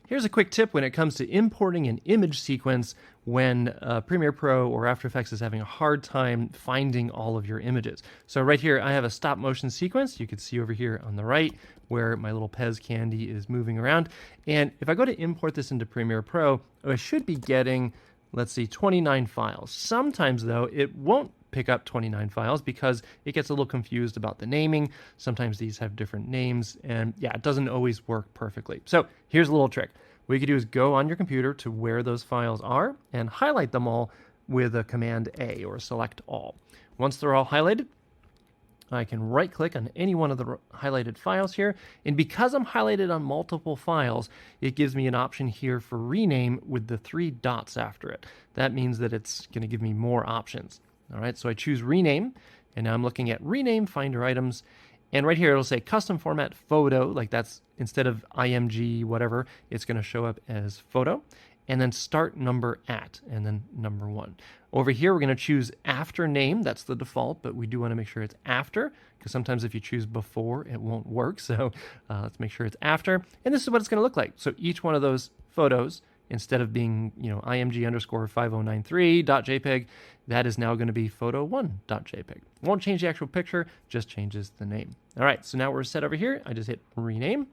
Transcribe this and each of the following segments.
Here's a quick tip when it comes to importing an image sequence when Premiere Pro or After Effects is having a hard time finding all of your images. So right here, I have a stop motion sequence. You can see over here on the right where my little Pez candy is moving around. And if I go to import this into Premiere Pro, I should be getting, let's see, 29 files. Sometimes though, it won't pick up 29 files because it gets a little confused about the naming. Sometimes these have different names, and yeah, it doesn't always work perfectly. So here's a little trick. What you can do is go on your computer to where those files are and highlight them all with a Command A or select all. Once they're all highlighted, I can right click on any one of the highlighted files here. And because I'm highlighted on multiple files, it gives me an option here for rename with the 3 dots after it. That means that it's going to give me more options. All right, so I choose rename, and now I'm looking at rename Finder items. And right here, it'll say custom format photo, like that's instead of IMG, whatever, it's going to show up as photo. And then start number at, and then number 1. Over here, we're going to choose after name. That's the default, but we do want to make sure it's after, because sometimes if you choose before, it won't work. So let's make sure it's after. And this is what it's going to look like. So each one of those photos, instead of being, img_5093.jpg, that is now going to be photo1.jpg. Won't change the actual picture, just changes the name. All right, so now we're set over here. I just hit rename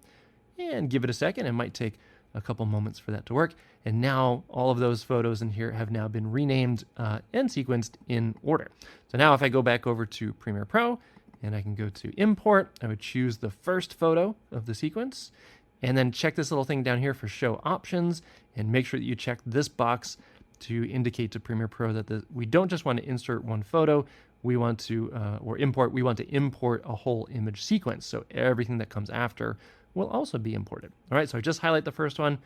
and give it a second. It might take a couple moments for that to work. And now all of those photos in here have now been renamed and sequenced in order. So now if I go back over to Premiere Pro and I can go to import, I would choose the first photo of the sequence and then check this little thing down here for show options and make sure that you check this box to indicate to Premiere Pro that we don't just want to insert one photo, we want to, we want to import a whole image sequence. So everything that comes after will also be imported. All right, so I just highlight the first one,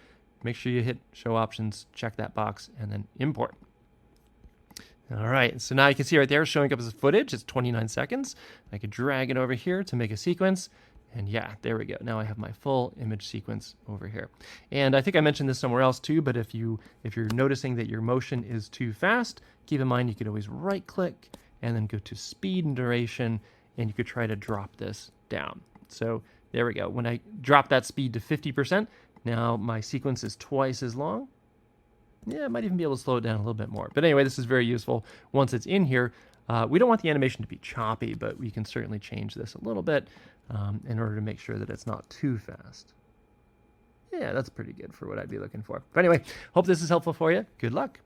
make sure you hit show options, check that box, and then import. All right, so now you can see right there showing up as footage, it's 29 seconds. I could drag it over here to make a sequence. And yeah, there we go. Now I have my full image sequence over here. And I think I mentioned this somewhere else too, but if you're noticing that your motion is too fast, keep in mind you could always right click and then go to speed and duration, and you could try to drop this down. So there we go. When I drop that speed to 50%, now my sequence is twice as long. Yeah, I might even be able to slow it down a little bit more. But anyway, this is very useful. Once it's in here, we don't want the animation to be choppy, but we can certainly change this a little bit in order to make sure that it's not too fast. Yeah, that's pretty good for what I'd be looking for. But anyway, hope this is helpful for you. Good luck.